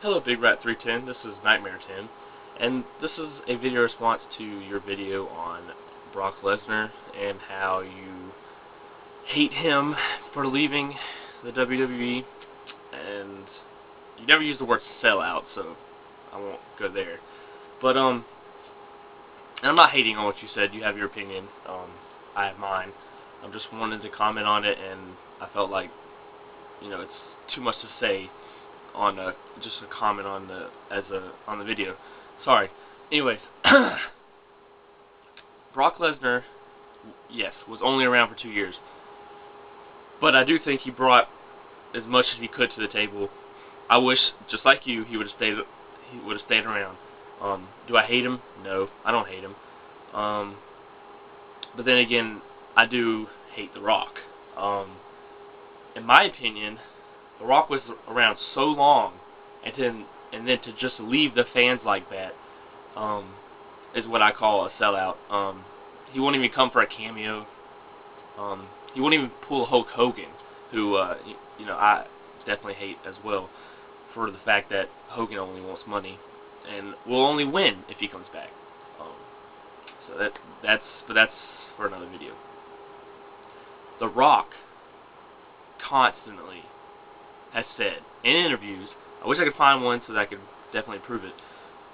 Hello Bigratthreeten, this is Nightmare10, and this is a video response to your video on Brock Lesnar and how you hate him for leaving the WWE, and you never used the word sellout, so I won't go there. But and I'm not hating on what you said. You have your opinion. I have mine. I'm just wanted to comment on it, and I felt like, it's too much to say on just a comment on the video. Sorry. Anyways, Brock Lesnar, yes, was only around for 2 years, but I do think he brought as much as he could to the table. I wish, just like you, he would have stayed. He would have stayed around. Do I hate him? No, I don't hate him. But then again, I do hate The Rock. In my opinion, The Rock was around so long, and then to just leave the fans like that is what I call a sellout. He won't even come for a cameo. He won't even pull Hulk Hogan, who I definitely hate as well, for the fact that Hogan only wants money and will only win if he comes back. So that's for another video. The Rock constantly has said in interviews, I wish I could find one so that I could definitely prove it,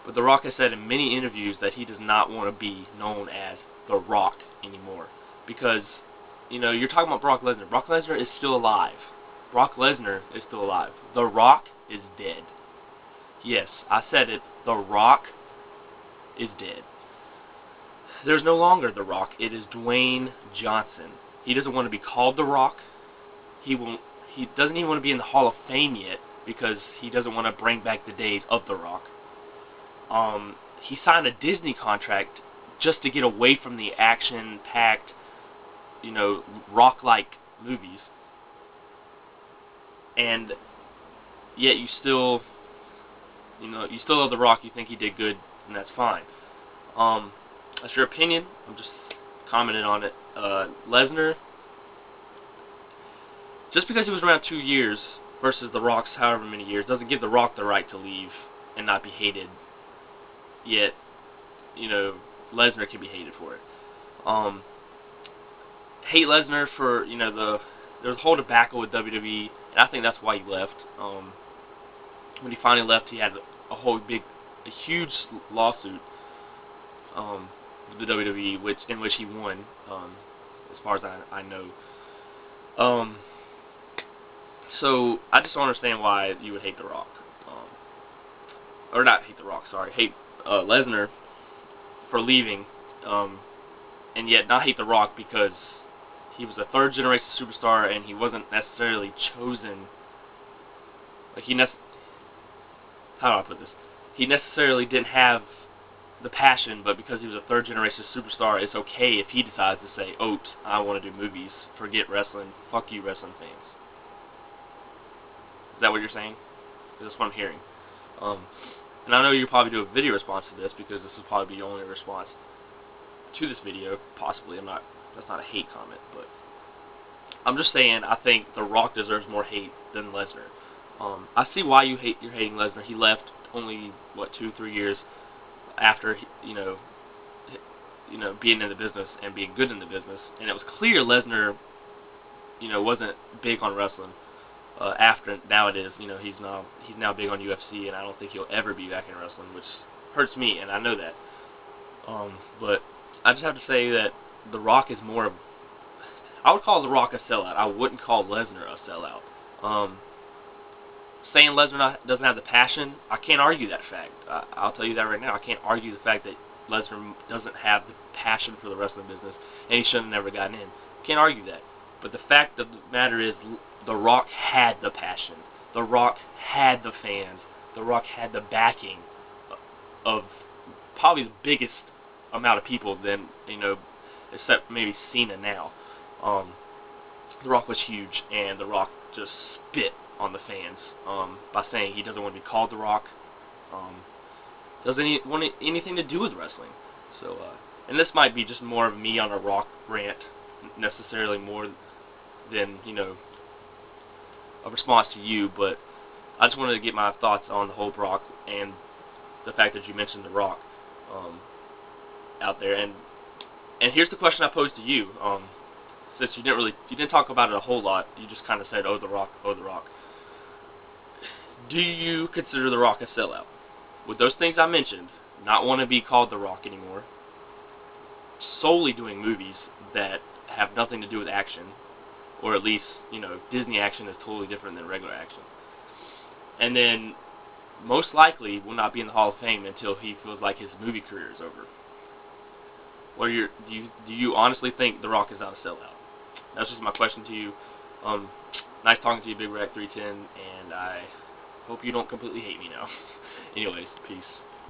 but The Rock has said in many interviews that he does not want to be known as The Rock anymore, because, you're talking about Brock Lesnar. Brock Lesnar is still alive. Brock Lesnar is still alive. The Rock is dead. Yes, I said it. The Rock is dead. There's no longer The Rock. It is Dwayne Johnson. He doesn't want to be called The Rock. He doesn't even want to be in the Hall of Fame yet, because he doesn't want to bring back the days of The Rock. He signed a Disney contract just to get away from the action-packed, Rock-like movies. And yet you still love The Rock. You think he did good, and that's fine. That's your opinion. I'm just commenting on it. Lesnar, just because he was around 2 years versus The Rock's however many years, doesn't give The Rock the right to leave and not be hated. Yet, Lesnar can be hated for it. Hate Lesnar for, there was a whole debacle with WWE, and I think that's why he left. When he finally left, he had a huge lawsuit with the WWE, in which he won, as far as I know. So I just don't understand why you would hate The Rock, or not hate The Rock. Sorry, hate Lesnar for leaving, and yet not hate The Rock because he was a third-generation superstar and he wasn't necessarily chosen. Like how do I put this? He necessarily didn't have the passion, but because he was a third-generation superstar, it's okay if he decides to say, "Oops, I want to do movies. Forget wrestling. Fuck you, wrestling fans." Is that what you're saying? That's what I'm hearing. And I know you'll probably do a video response to this, because this will probably be the only response to this video, possibly. That's not a hate comment, but I'm just saying I think The Rock deserves more hate than Lesnar. I see why you're hating Lesnar. He left only 2-3 years after being in the business and being good in the business, and it was clear Lesnar wasn't big on wrestling. Now it is. He's now big on UFC, and I don't think he'll ever be back in wrestling, which hurts me, and I know that. But I just have to say that The Rock is more of, I would call The Rock a sellout. I wouldn't call Lesnar a sellout. Saying Lesnar doesn't have the passion, I can't argue that fact. I'll tell you that right now. I can't argue the fact that Lesnar doesn't have the passion for the wrestling business, and he should have never gotten in. Can't argue that. But the fact of the matter is, The Rock had the passion. The Rock had the fans. The Rock had the backing of probably the biggest amount of people than, except maybe Cena now. The Rock was huge, and The Rock just spit on the fans by saying he doesn't want to be called The Rock. Doesn't want anything to do with wrestling. So, and this might be just more of me on a Rock rant, necessarily more than, a response to you, but I just wanted to get my thoughts on the whole Brock and the fact that you mentioned The Rock out there. And here's the question I posed to you. Since you didn't talk about it a whole lot, you just kind of said, "Oh, The Rock, oh, The Rock." Do you consider The Rock a sellout? With those things I mentioned, not want to be called The Rock anymore, solely doing movies that have nothing to do with action, or at least, Disney action is totally different than regular action. And then, most likely, will not be in the Hall of Fame until he feels like his movie career is over. Do you honestly think The Rock is not a sellout? That's just my question to you. Nice talking to you, Bigratthreeten, and I hope you don't completely hate me now. Anyways, peace.